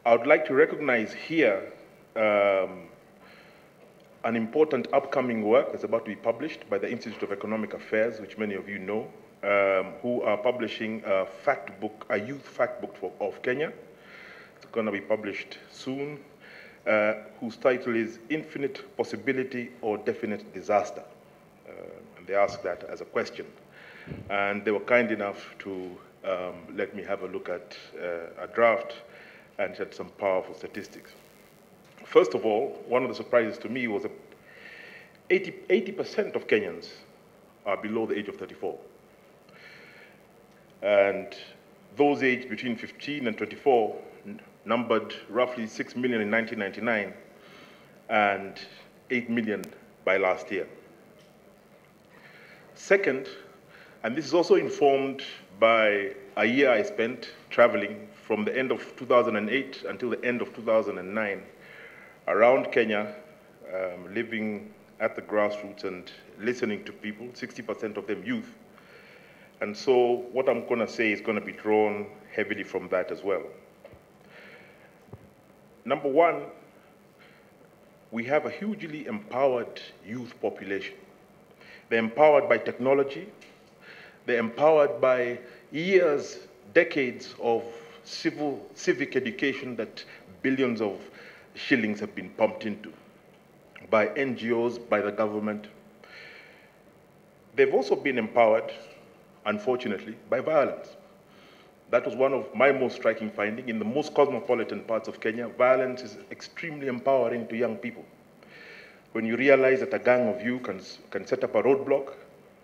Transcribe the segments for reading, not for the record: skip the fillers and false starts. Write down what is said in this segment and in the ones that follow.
I would like to recognize here an important upcoming work that's about to be published by the Institute of Economic Affairs, which many of you know, who are publishing a fact book, a youth fact book of Kenya. It's going to be published soon, whose title is Infinite Possibility or Definite Disaster. And they asked that as a question. And they were kind enough to let me have a look at a draft and had some powerful statistics. First of all, one of the surprises to me was that 80% of Kenyans are below the age of 34. And those aged between 15 and 24 numbered roughly 6 million in 1999 and 8 million by last year. Second, and this is also informed by a year I spent traveling from the end of 2008 until the end of 2009 around Kenya, living at the grassroots and listening to people, 60% of them youth. And so what I'm going to say is going to be drawn heavily from that as well. Number one, we have a hugely empowered youth population. They're empowered by technology. They're empowered by years, decades of civic education that billions of shillings have been pumped into by NGOs, by the government. They've also been empowered, unfortunately, by violence. That was one of my most striking findings. In the most cosmopolitan parts of Kenya, violence is extremely empowering to young people. When you realize that a gang of you can set up a roadblock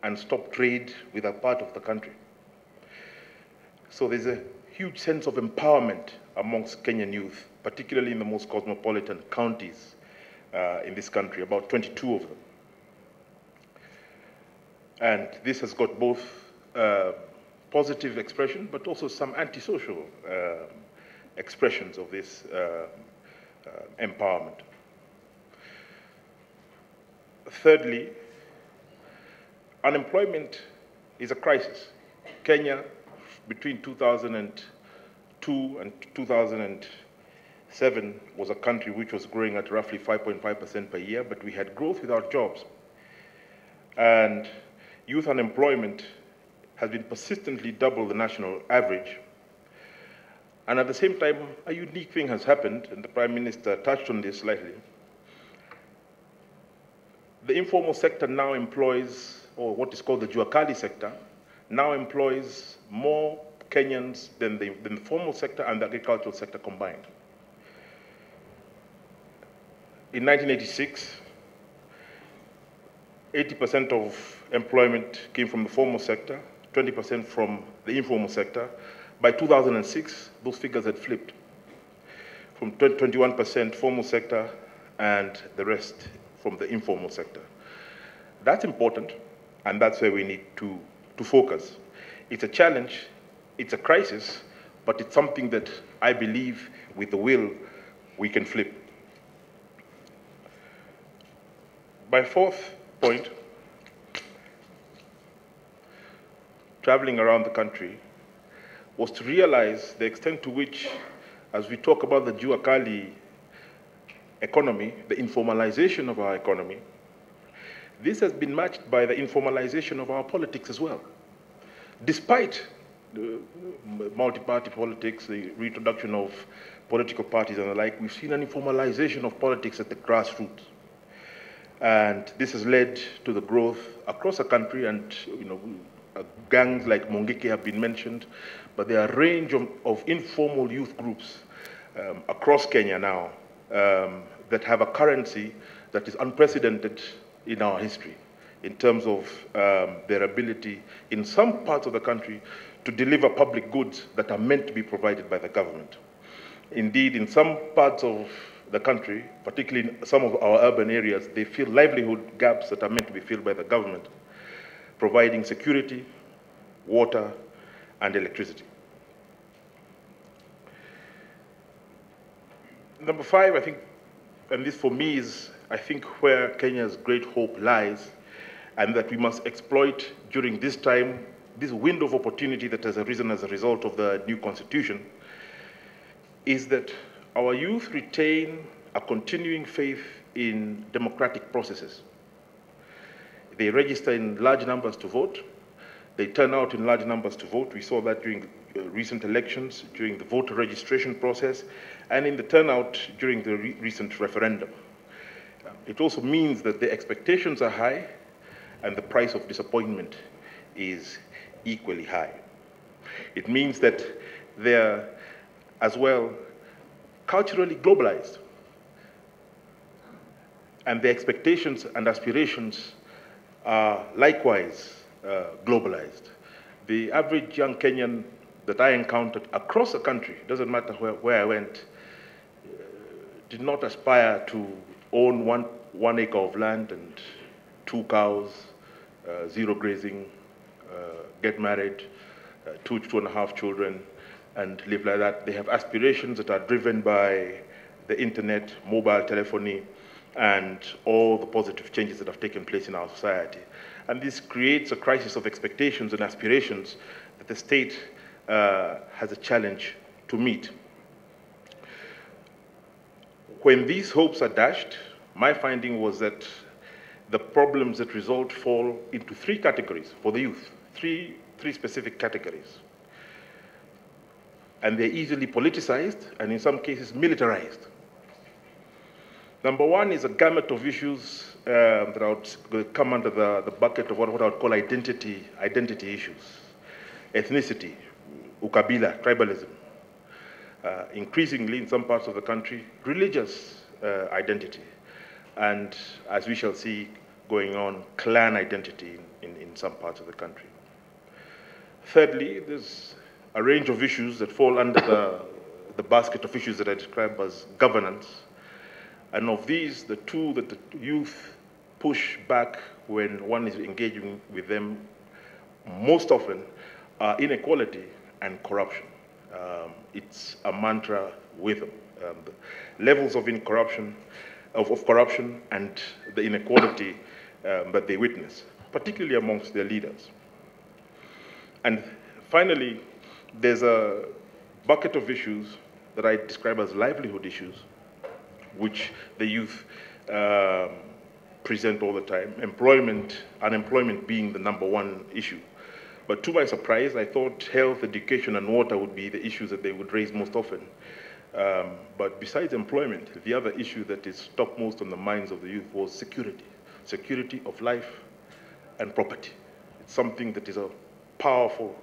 and stop trade with a part of the country. So there's a huge sense of empowerment amongst Kenyan youth, particularly in the most cosmopolitan counties in this country, about 22 of them. And this has got both positive expression, but also some antisocial expressions of this empowerment. Thirdly, unemployment is a crisis. Kenya, between 2002 and 2007, was a country which was growing at roughly 5.5% per year, but we had growth without jobs. And youth unemployment has been persistently double the national average. And at the same time, a unique thing has happened, and the Prime Minister touched on this slightly. The informal sector now employs, or what is called the Juakali sector, now employs more Kenyans than the formal sector and the agricultural sector combined. In 1986, 80% of employment came from the formal sector, 20% from the informal sector. By 2006, those figures had flipped from 21% formal sector and the rest from the informal sector. That's important, and that's where we need to focus. It's a challenge, it's a crisis, but it's something that I believe with the will we can flip. My fourth point, traveling around the country, was to realize the extent to which, as we talk about the Juakali economy, the informalization of our economy, this has been matched by the informalization of our politics as well. Despite the multi-party politics, the reintroduction of political parties and the like, we've seen an informalization of politics at the grassroots. And this has led to the growth across the country, and gangs like Mongike have been mentioned, but there are a range of informal youth groups across Kenya now that have a currency that is unprecedented in our history in terms of their ability in some parts of the country to deliver public goods that are meant to be provided by the government. Indeed, in some parts of the country, particularly in some of our urban areas, they fill livelihood gaps that are meant to be filled by the government, providing security, water, and electricity. Number five, I think, and this for me is, I think, where Kenya's great hope lies, and that we must exploit during this time, this window of opportunity that has arisen as a result of the new constitution, is that our youth retain a continuing faith in democratic processes. They register in large numbers to vote. They turn out in large numbers to vote. We saw that during recent elections, during the voter registration process, and in the turnout during the recent referendum. It also means that the expectations are high and the price of disappointment is equally high. It means that they're as well culturally globalized, and their expectations and aspirations are likewise globalized. The average young Kenyan that I encountered across the country, doesn't matter where I went, did not aspire to own one acre of land and 2 cows, 0 grazing, get married, 2.5 children, and live like that. They have aspirations that are driven by the internet, mobile telephony, and all the positive changes that have taken place in our society. And this creates a crisis of expectations and aspirations that the state has a challenge to meet. When these hopes are dashed, my finding was that the problems that result fall into 3 categories for the youth, three specific categories. And they're easily politicized and in some cases militarized. Number 1 is a gamut of issues that would come under the bucket of what I would call identity issues, ethnicity, ukabila, tribalism. Increasingly in some parts of the country, religious identity. And as we shall see going on, clan identity in some parts of the country. Thirdly, there's a range of issues that fall under the basket of issues that I describe as governance. And of these, the 2 that the youth push back when one is engaging with them most often are inequality and corruption. It's a mantra with them. The levels of corruption and the inequality that they witness, particularly amongst their leaders. And finally, there's a bucket of issues that I describe as livelihood issues, which the youth present all the time, unemployment being the number 1 issue. But to my surprise, I thought health, education, and water would be the issues that they would raise most often. But besides employment, the other issue that is topmost on the minds of the youth was security of life and property. It's something that is a powerful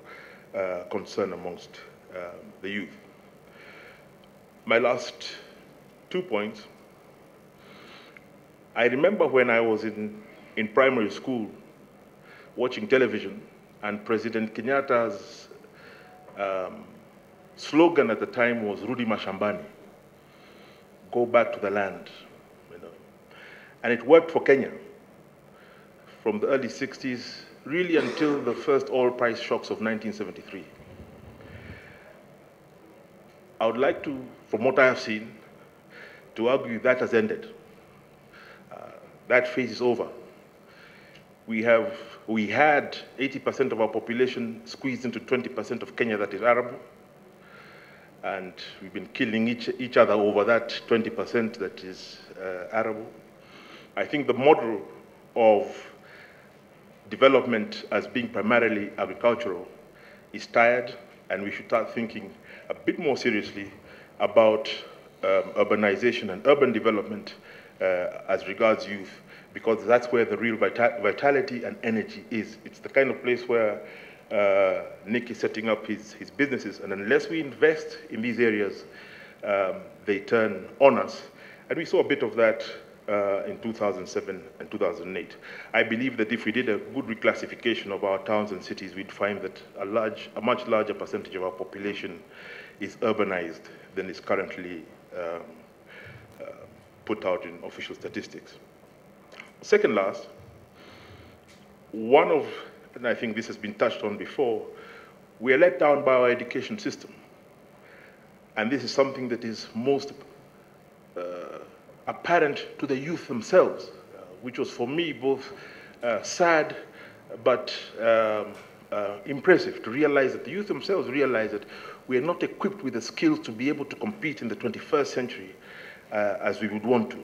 concern amongst the youth. My last 2 points. I remember when I was in primary school watching television, and President Kenyatta's slogan at the time was Rudi Mashambani, go back to the land. And it worked for Kenya from the early 60s, really until the first oil price shocks of 1973. I would like to, from what I have seen, to argue that has ended. That phase is over. We had 80% of our population squeezed into 20% of Kenya that is Arab, and we've been killing each other over that 20% that is Arab. I think the model of development as being primarily agricultural is tired, and we should start thinking a bit more seriously about urbanization and urban development as regards youth, because that's where the real vitality and energy is. It's the kind of place where Nick is setting up his businesses, and unless we invest in these areas, they turn on us. And we saw a bit of that in 2007 and 2008. I believe that if we did a good reclassification of our towns and cities, we'd find that a much larger percentage of our population is urbanized than is currently put out in official statistics. Second last, and I think this has been touched on before, we are let down by our education system. And this is something that is most apparent to the youth themselves, which was for me both sad but impressive to realize that the youth themselves realize that we are not equipped with the skills to be able to compete in the 21st century as we would want to.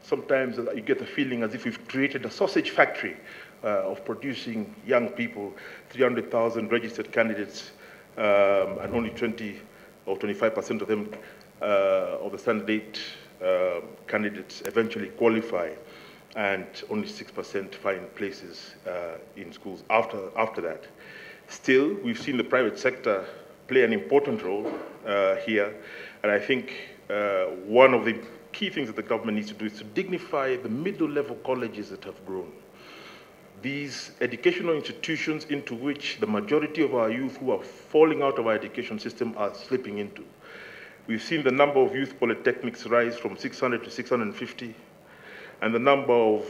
Sometimes you get the feeling as if we've created a sausage factory of producing young people, 300,000 registered candidates, and only 20 or 25% of them of the standard 8 candidates eventually qualify, and only 6% find places in schools after that. Still, we've seen the private sector play an important role here, and I think one of the key things that the government needs to do is to dignify the middle-level colleges that have grown. These educational institutions into which the majority of our youth who are falling out of our education system are slipping into. We've seen the number of youth polytechnics rise from 600 to 650, and the number of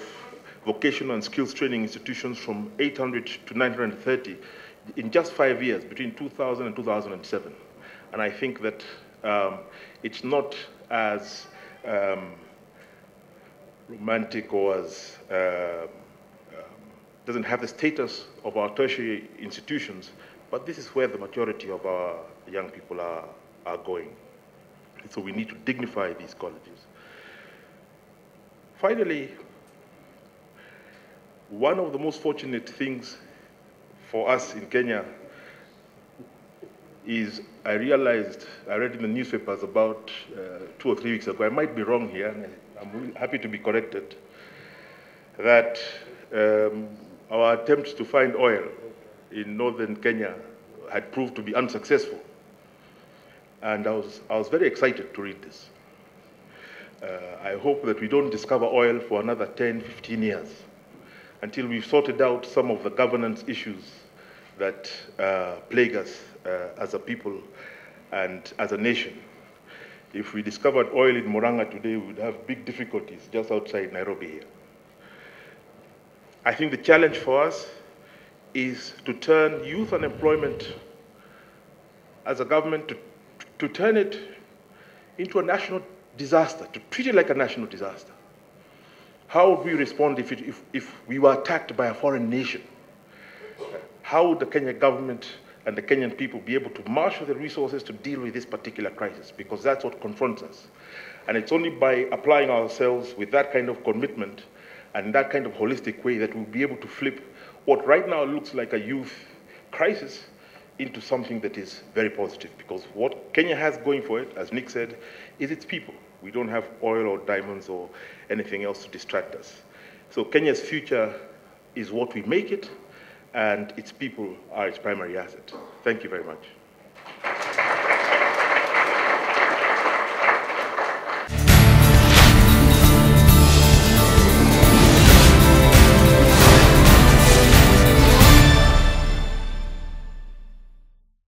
vocational and skills training institutions from 800 to 930 in just 5 years, between 2000 and 2007. And I think that it's not as romantic or as doesn't have the status of our tertiary institutions, but this is where the majority of our young people are going. So we need to dignify these colleges. Finally, one of the most fortunate things for us in Kenya is I read in the newspapers about 2 or 3 weeks ago, I might be wrong here, and I'm happy to be corrected, that our attempts to find oil in northern Kenya had proved to be unsuccessful. And I was very excited to read this. I hope that we don't discover oil for another 10, 15 years until we've sorted out some of the governance issues that plague us as a people and as a nation. If we discovered oil in Murang'a today, we would have big difficulties just outside Nairobi here. I think the challenge for us is to turn youth unemployment as a government, to turn it into a national disaster, to treat it like a national disaster. How would we respond if we were attacked by a foreign nation? How would the Kenyan government and the Kenyan people be able to marshal the resources to deal with this particular crisis? Because that's what confronts us. And it's only by applying ourselves with that kind of commitment and that kind of holistic way that we'll be able to flip what right now looks like a youth crisis into something that is very positive. Because what Kenya has going for it, as Nick said, is its people. We don't have oil or diamonds or anything else to distract us. So Kenya's future is what we make it, and its people are its primary asset. Thank you very much.